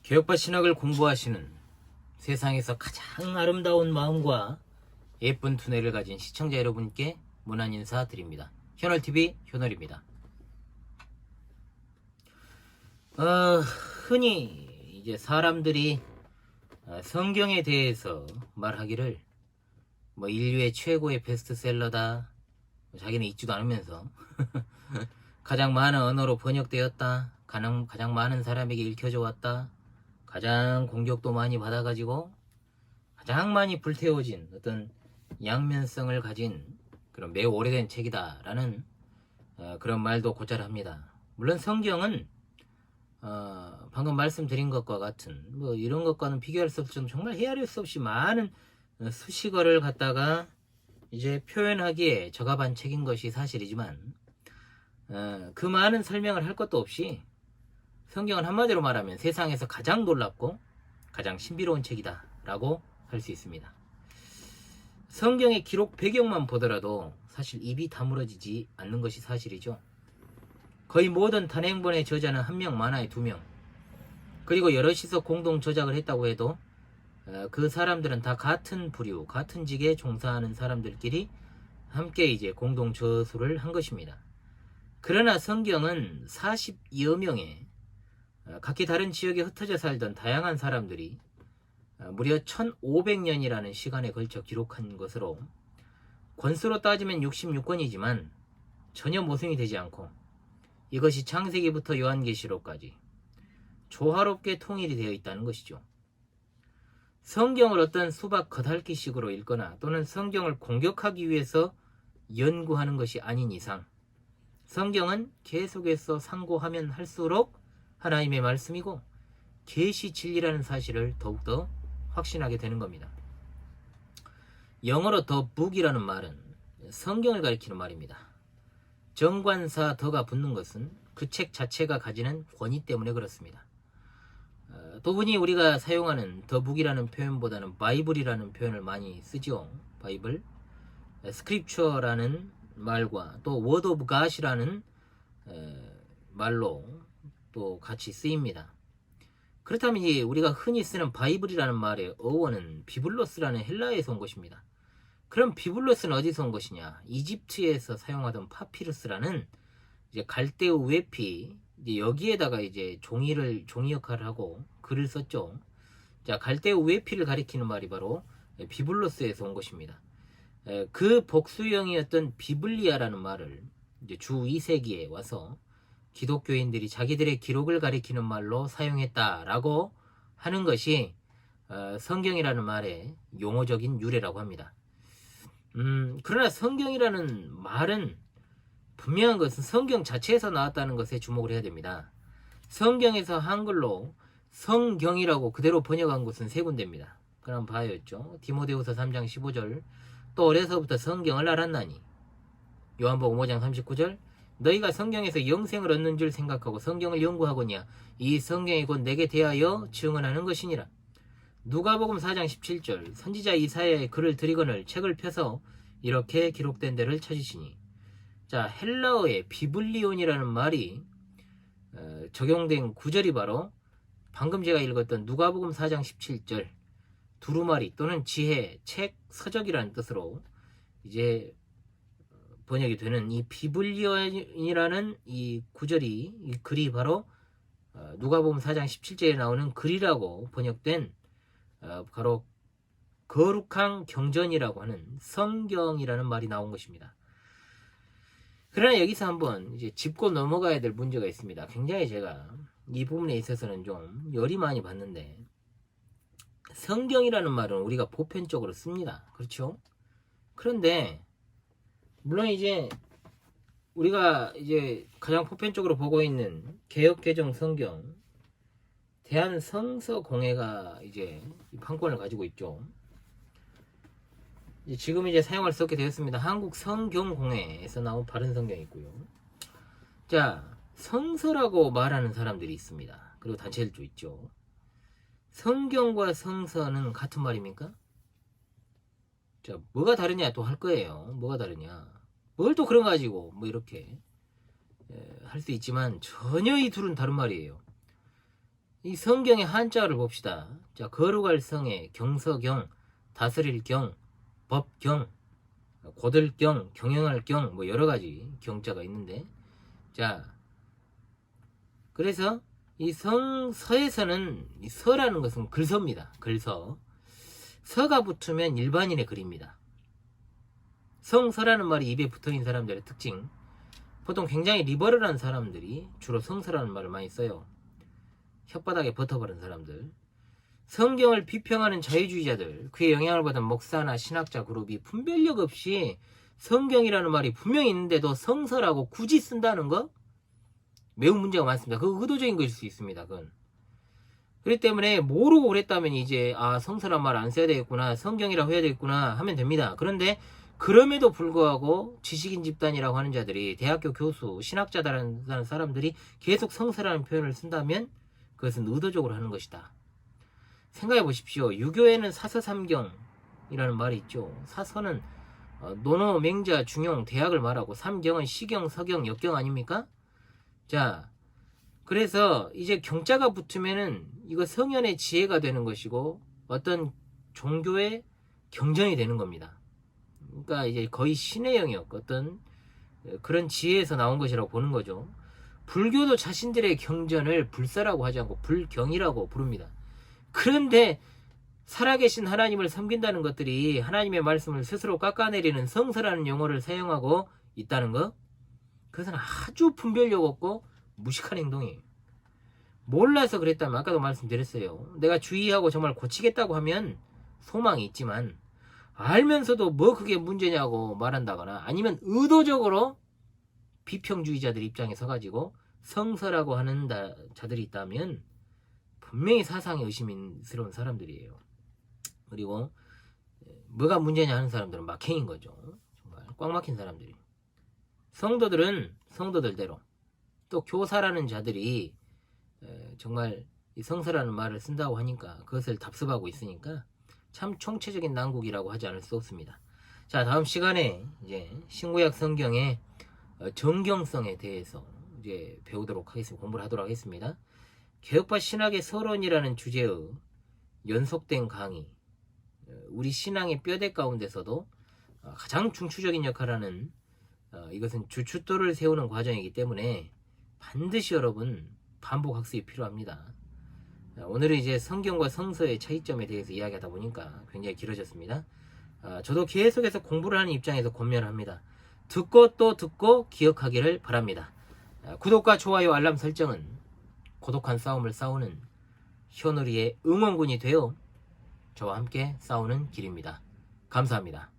개혁파 신학을 공부하시는 세상에서 가장 아름다운 마음과 예쁜 두뇌를 가진 시청자 여러분께 문안 인사 드립니다. 현월TV 현월입니다. 흔히 이제 사람들이 성경에 대해서 말하기를 인류의 최고의 베스트셀러다, 자기는 읽지도 않으면서 가장 많은 언어로 번역되었다, 가장 많은 사람에게 읽혀져 왔다, 가장 공격도 많이 받아가지고 가장 많이 불태워진 어떤 양면성을 가진 그런 매우 오래된 책이다 라는 그런 말도 곧잘 합니다. 물론 성경은 방금 말씀드린 것과 같은 이런 것과는 비교할 수 없을 정도 정말 헤아릴 수 없이 많은 수식어를 갖다가 이제 표현하기에 적합한 책인 것이 사실이지만 그 많은 설명을 할 것도 없이 성경은 한마디로 말하면 세상에서 가장 놀랍고 가장 신비로운 책이다 라고 할 수 있습니다. 성경의 기록 배경만 보더라도 사실 입이 다물어지지 않는 것이 사실이죠. 거의 모든 단행본의 저자는 한 명, 많아야 두 명, 그리고 여럿이서 공동 저작을 했다고 해도 그 사람들은 다 같은 부류, 같은 직에 종사하는 사람들끼리 함께 이제 공동 저술을 한 것입니다. 그러나 성경은 40여 명의 각기 다른 지역에 흩어져 살던 다양한 사람들이 무려 1500년이라는 시간에 걸쳐 기록한 것으로 권수로 따지면 66권이지만 전혀 모순이 되지 않고 이것이 창세기부터 요한계시록까지 조화롭게 통일이 되어 있다는 것이죠. 성경을 어떤 수박 겉핥기식으로 읽거나 또는 성경을 공격하기 위해서 연구하는 것이 아닌 이상 성경은 계속해서 상고하면 할수록 하나님의 말씀이고 계시 진리라는 사실을 더욱더 확신하게 되는 겁니다. 영어로 the book이라는 말은 성경을 가리키는 말입니다. 정관사 더가 붙는 것은 그 책 자체가 가지는 권위 때문에 그렇습니다. 또 흔히 우리가 사용하는 the book이라는 표현보다는 바이블이라는 표현을 많이 쓰죠. 바이블, 스크립처라는 말과 또 word of God이라는 말로 또 같이 쓰입니다. 그렇다면 이제 우리가 흔히 쓰는 바이블이라는 말의 어원은 비블로스라는 헬라어에서 온 것입니다. 그럼 비블로스는 어디서 온 것이냐? 이집트에서 사용하던 파피루스라는 이제 갈대우 외피, 이제 여기에다가 이제 종이 역할을 하고 글을 썼죠. 자, 갈대우 외피를 가리키는 말이 바로 비블로스에서 온 것입니다. 그 복수형이었던 비블리아라는 말을 이제 주 2세기에 와서 기독교인들이 자기들의 기록을 가리키는 말로 사용했다라고 하는 것이 성경이라는 말의 용어적인 유래라고 합니다. 그러나 성경이라는 말은 분명한 것은 성경 자체에서 나왔다는 것에 주목을 해야 됩니다. 성경에서 한글로 성경이라고 그대로 번역한 곳은 세 군데입니다. 그럼 봐야죠. 디모데후서 3장 15절, 또 어려서부터 성경을 알았나니, 요한복음 5장 39절, 너희가 성경에서 영생을 얻는 줄 생각하고 성경을 연구하거니와 이 성경이 곧 내게 대하여 증언하는 것이니라. 누가복음 4장 17절, 선지자 이사야의 글을 들이거늘 책을 펴서 이렇게 기록된 데를 찾으시니. 자, 헬라어의 비블리온이라는 말이 적용된 구절이 바로 방금 제가 읽었던 누가복음 4장 17절, 두루마리 또는 지혜, 책, 서적이라는 뜻으로 이제 번역이 되는 이 비블리온이라는 이 구절이, 이 글이 바로 누가복음 4장 17절에 나오는 글이라고 번역된 바로 거룩한 경전이라고 하는 성경이라는 말이 나온 것입니다. 그러나 여기서 한번 이제 짚고 넘어가야 될 문제가 있습니다. 굉장히 제가 이 부분에 있어서는 좀 열이 많이 받는데, 성경이라는 말은 우리가 보편적으로 씁니다. 그렇죠? 그런데 물론 이제 우리가 이제 가장 보편적으로 보고 있는 개역개정 성경 대한성서공회가 이제 판권을 가지고 있죠. 지금 이제 사용할 수 없게 되었습니다. 한국성경공회에서 나온 바른 성경이 있고요. 자, 성서라고 말하는 사람들이 있습니다. 그리고 단체들도 있죠. 성경과 성서는 같은 말입니까? 자, 뭐가 다르냐 또 할 거예요. 뭐가 다르냐, 뭘 또 그런 거 가지고 이렇게 할 수 있지만 전혀 이 둘은 다른 말이에요. 이 성경의 한자어를 봅시다. 자, 거룩할 성에 경서경, 다스릴 경, 법경, 고들 경, 경영할 경, 뭐 여러 가지 경자가 있는데, 자, 그래서 이 서에서는 이 서라는 것은 글서입니다. 글서. 서가 붙으면 일반인의 글입니다. 성서라는 말이 입에 붙어있는 사람들의 특징. 보통 굉장히 리버럴한 사람들이 주로 성서라는 말을 많이 써요. 혓바닥에 버터버린 사람들. 성경을 비평하는 자유주의자들, 그의 영향을 받은 목사나 신학자 그룹이 분별력 없이 성경이라는 말이 분명히 있는데도 성서라고 굳이 쓴다는 거? 매우 문제가 많습니다. 그거 의도적인 것일 수 있습니다. 그건. 그렇기 때문에 모르고 그랬다면 이제 성서란 말 안 써야 되겠구나, 성경이라고 해야 되겠구나 하면 됩니다. 그런데 그럼에도 불구하고 지식인 집단이라고 하는 자들이, 대학교 교수, 신학자라는 사람들이 계속 성서라는 표현을 쓴다면 그것은 의도적으로 하는 것이다. 생각해 보십시오. 유교에는 사서삼경이라는 말이 있죠. 사서는 논어, 맹자, 중용, 대학을 말하고, 삼경은 시경, 서경, 역경 아닙니까? 자, 그래서 이제 경자가 붙으면은 이거 성현의 지혜가 되는 것이고 어떤 종교의 경전이 되는 겁니다. 그러니까 이제 거의 신의 영역, 어떤 그런 지혜에서 나온 것이라고 보는 거죠. 불교도 자신들의 경전을 불사라고 하지 않고 불경이라고 부릅니다. 그런데 살아계신 하나님을 섬긴다는 것들이 하나님의 말씀을 스스로 깎아내리는 성서라는 용어를 사용하고 있다는 것, 그것은 아주 분별력 없고 무식한 행동이에요. 몰라서 그랬다면 아까도 말씀드렸어요. 내가 주의하고 정말 고치겠다고 하면 소망이 있지만, 알면서도 뭐 그게 문제냐고 말한다거나, 아니면 의도적으로 비평주의자들 입장에 서가지고 성서라고 하는 자들이 있다면 분명히 사상이 의심스러운 사람들이에요. 그리고 뭐가 문제냐 하는 사람들은 막행인 거죠. 정말 꽉 막힌 사람들이. 성도들은 성도들대로, 또 교사라는 자들이 정말 이 성서라는 말을 쓴다고 하니까 그것을 답습하고 있으니까 참 총체적인 난국이라고 하지 않을 수 없습니다. 자, 다음 시간에 이제 신구약 성경의 정경성에 대해서 이제 배우도록 하겠습니다. 공부를 하도록 하겠습니다. 개혁파 신학의 서론이라는 주제의 연속된 강의, 우리 신앙의 뼈대 가운데서도 가장 중추적인 역할을 하는, 이것은 주춧돌을 세우는 과정이기 때문에 반드시 여러분 반복 학습이 필요합니다. 오늘은 이제 성경과 성서의 차이점에 대해서 이야기하다 보니까 굉장히 길어졌습니다. 저도 계속해서 공부를 하는 입장에서 권면합니다. 듣고 또 듣고 기억하기를 바랍니다. 구독과 좋아요, 알람 설정은 고독한 싸움을 싸우는 현우리의 응원군이 되어 저와 함께 싸우는 길입니다. 감사합니다.